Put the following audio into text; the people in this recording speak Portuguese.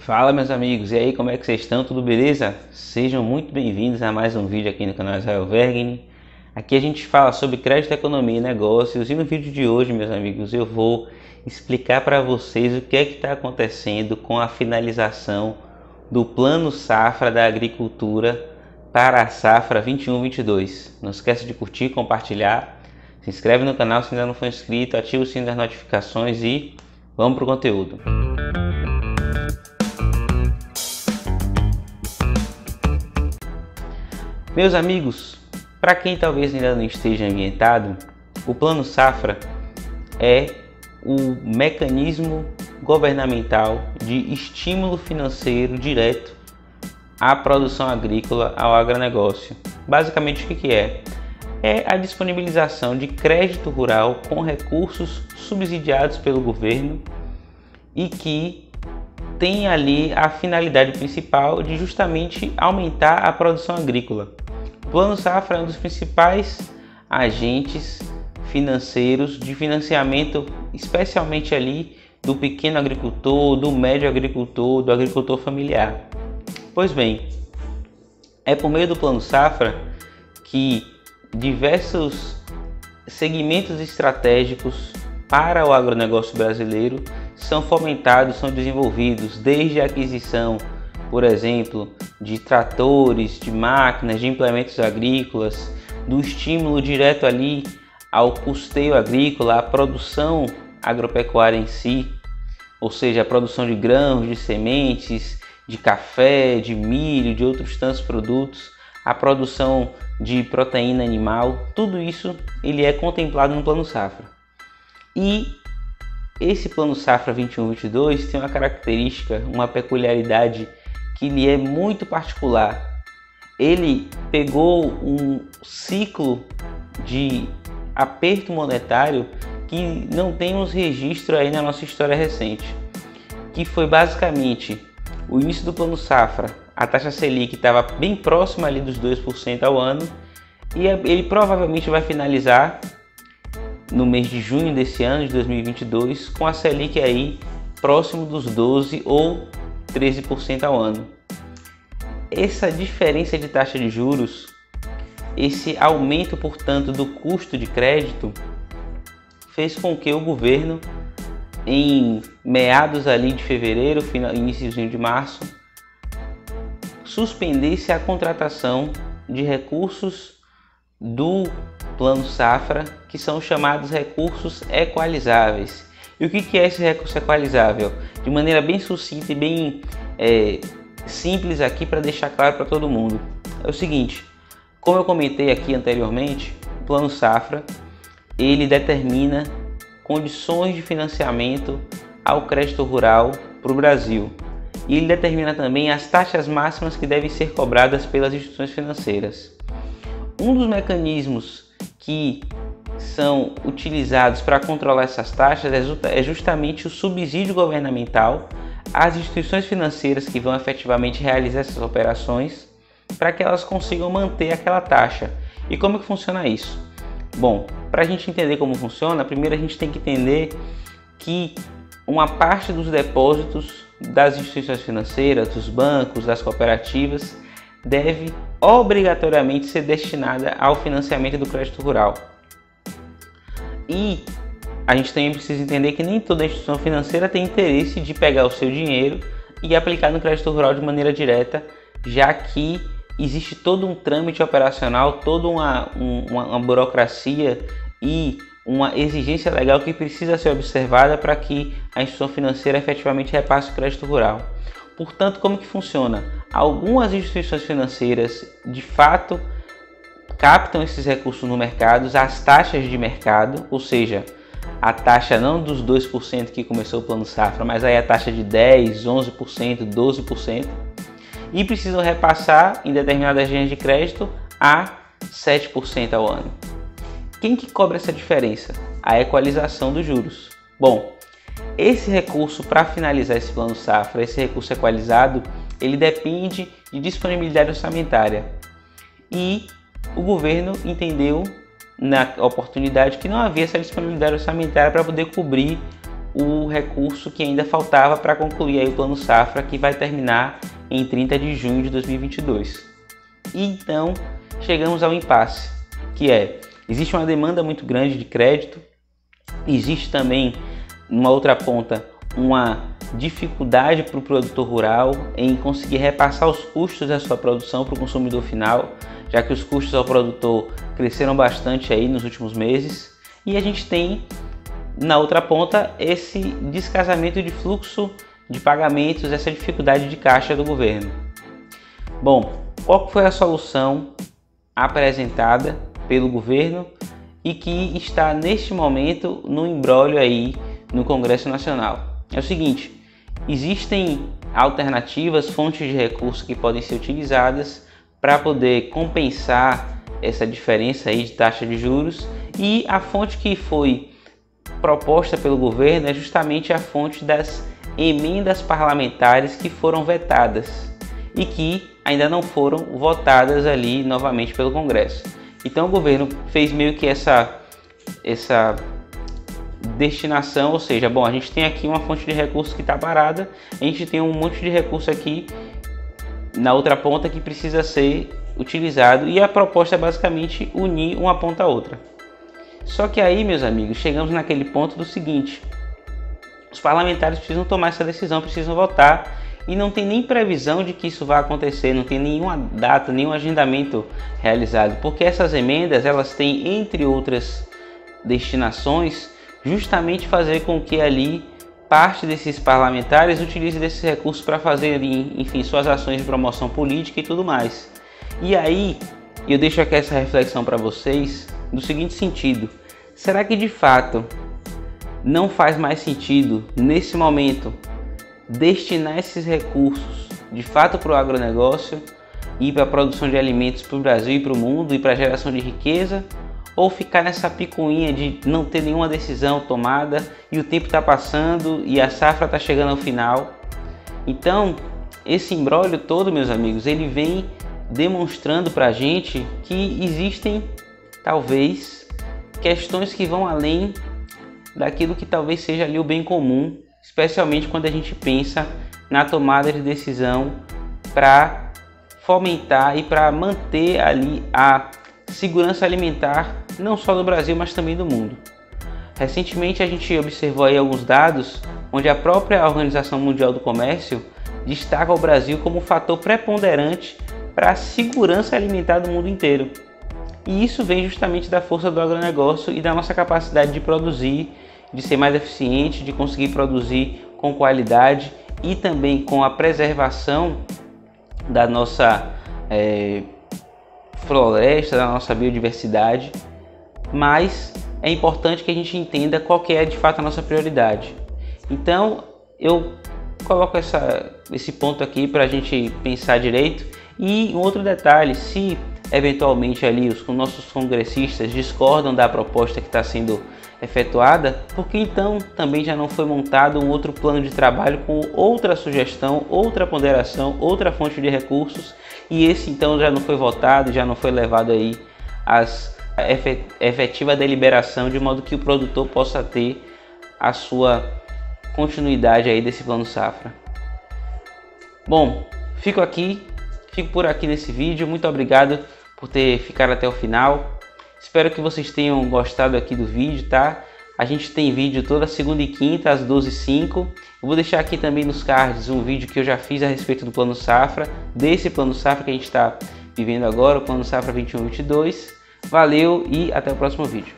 Fala, meus amigos, e aí, como é que vocês estão? Tudo beleza? Sejam muito bem-vindos a mais um vídeo aqui no canal Israel Vergine. Aqui a gente fala sobre crédito, economia e negócios, e no vídeo de hoje, meus amigos, eu vou explicar para vocês o que é que está acontecendo com a finalização do Plano Safra da Agricultura para a Safra 21-22. Não esquece de curtir, compartilhar, se inscreve no canal se ainda não for inscrito, ativa o sininho das notificações e vamos para o conteúdo. Meus amigos, para quem talvez ainda não esteja ambientado, o Plano Safra é o mecanismo governamental de estímulo financeiro direto à produção agrícola, ao agronegócio. Basicamente, o que é? É a disponibilização de crédito rural com recursos subsidiados pelo governo e que tem ali a finalidade principal de justamente aumentar a produção agrícola. O Plano Safra é um dos principais agentes financeiros de financiamento, especialmente ali do pequeno agricultor, do médio agricultor, do agricultor familiar. Pois bem, é por meio do Plano Safra que diversos segmentos estratégicos para o agronegócio brasileiro são fomentados, são desenvolvidos, desde a aquisição, por exemplo, de tratores, de máquinas, de implementos agrícolas, do estímulo direto ali ao custeio agrícola, à produção agropecuária em si, ou seja, a produção de grãos, de sementes, de café, de milho, de outros tantos produtos, a produção de proteína animal, tudo isso ele é contemplado no Plano Safra. E esse Plano Safra 21-22 tem uma característica, uma peculiaridade que lhe é muito particular. Ele pegou um ciclo de aperto monetário que não temos registro aí na nossa história recente, que foi basicamente o início do Plano Safra. A taxa Selic estava bem próxima ali dos 2% ao ano e ele provavelmente vai finalizar no mês de junho desse ano, de 2022, com a Selic aí próximo dos 12% ou 13% ao ano. Essa diferença de taxa de juros, esse aumento, portanto, do custo de crédito, fez com que o governo, em meados ali de fevereiro, iníciozinho de março, suspendesse a contratação de recursos do Plano Safra, que são chamados recursos equalizáveis. E o que é esse recurso equalizável? De maneira bem sucinta e bem simples aqui para deixar claro para todo mundo. É o seguinte, como eu comentei aqui anteriormente, o Plano Safra ele determina condições de financiamento ao crédito rural para o Brasil. E ele determina também as taxas máximas que devem ser cobradas pelas instituições financeiras. Um dos mecanismos que são utilizados para controlar essas taxas é justamente o subsídio governamental às instituições financeiras que vão efetivamente realizar essas operações para que elas consigam manter aquela taxa. E como que funciona isso? Bom, para a gente entender como funciona, primeiro a gente tem que entender que uma parte dos depósitos das instituições financeiras, dos bancos, das cooperativas, deve obrigatoriamente ser destinada ao financiamento do crédito rural. E a gente também precisa entender que nem toda instituição financeira tem interesse de pegar o seu dinheiro e aplicar no crédito rural de maneira direta, já que existe todo um trâmite operacional, toda uma burocracia e uma exigência legal que precisa ser observada para que a instituição financeira efetivamente repasse o crédito rural. Portanto, como que funciona? Algumas instituições financeiras, de fato, captam esses recursos no mercado, as taxas de mercado, ou seja, a taxa não dos 2% que começou o Plano Safra, mas aí a taxa de 10%, 11%, 12%, e precisam repassar em determinadas linhas de crédito a 7% ao ano. Quem que cobra essa diferença? A equalização dos juros. Bom, esse recurso para finalizar esse Plano Safra, esse recurso equalizado, ele depende de disponibilidade orçamentária. E o governo entendeu na oportunidade que não havia essa disponibilidade orçamentária para poder cobrir o recurso que ainda faltava para concluir aí o Plano Safra, que vai terminar em 30 de junho de 2022. E então chegamos ao impasse, que existe uma demanda muito grande de crédito, existe também, numa outra ponta, uma dificuldade para o produtor rural em conseguir repassar os custos da sua produção para o consumidor final, já que os custos ao produtor cresceram bastante aí nos últimos meses, e a gente tem na outra ponta esse descasamento de fluxo de pagamentos, essa dificuldade de caixa do governo. Bom, qual foi a solução apresentada pelo governo e que está neste momento no imbróglio aí no Congresso Nacional? É o seguinte: existem alternativas, fontes de recursos que podem ser utilizadas para poder compensar essa diferença aí de taxa de juros, e a fonte que foi proposta pelo governo é justamente a fonte das emendas parlamentares que foram vetadas e que ainda não foram votadas ali novamente pelo Congresso. Então o governo fez meio que essa destinação, ou seja, bom, a gente tem aqui uma fonte de recursos que está parada, a gente tem um monte de recurso aqui na outra ponta que precisa ser utilizado, e a proposta é basicamente unir uma ponta a outra. Só que aí, meus amigos, chegamos naquele ponto do seguinte: os parlamentares precisam tomar essa decisão, precisam votar, e não tem nem previsão de que isso vai acontecer, não tem nenhuma data, nenhum agendamento realizado, porque essas emendas, elas têm, entre outras destinações, justamente fazer com que ali parte desses parlamentares utilize desses recursos para fazer, enfim, suas ações de promoção política e tudo mais. E aí, eu deixo aqui essa reflexão para vocês no seguinte sentido: será que de fato não faz mais sentido, nesse momento, destinar esses recursos de fato para o agronegócio e para a produção de alimentos para o Brasil e para o mundo e para a geração de riqueza? Ou ficar nessa picuinha de não ter nenhuma decisão tomada e o tempo está passando e a safra está chegando ao final? Então, esse imbróglio todo, meus amigos, ele vem demonstrando para a gente que existem, talvez, questões que vão além daquilo que talvez seja ali o bem comum, especialmente quando a gente pensa na tomada de decisão para fomentar e para manter ali a segurança alimentar, não só do Brasil, mas também do mundo. Recentemente a gente observou aí alguns dados onde a própria Organização Mundial do Comércio destaca o Brasil como um fator preponderante para a segurança alimentar do mundo inteiro. E isso vem justamente da força do agronegócio e da nossa capacidade de produzir, de ser mais eficiente, de conseguir produzir com qualidade e também com a preservação da nossa floresta, da nossa biodiversidade. Mas é importante que a gente entenda qual que é de fato a nossa prioridade. Então eu coloco esse ponto aqui para a gente pensar direito. E um outro detalhe: se eventualmente ali os nossos congressistas discordam da proposta que está sendo efetuada, porque então também já não foi montado um outro plano de trabalho com outra sugestão, outra ponderação, outra fonte de recursos, e esse então já não foi votado, já não foi levado aí às efetiva deliberação, de modo que o produtor possa ter a sua continuidade aí desse plano safra. Bom, fico por aqui nesse vídeo. Muito obrigado por ter ficado até o final. Espero que vocês tenham gostado aqui do vídeo, tá? A gente tem vídeo toda segunda e quinta às 12h05. Eu vou deixar aqui também nos cards um vídeo que eu já fiz a respeito do plano safra, desse plano safra que a gente está vivendo agora, o plano safra 21-22. Valeu e até o próximo vídeo.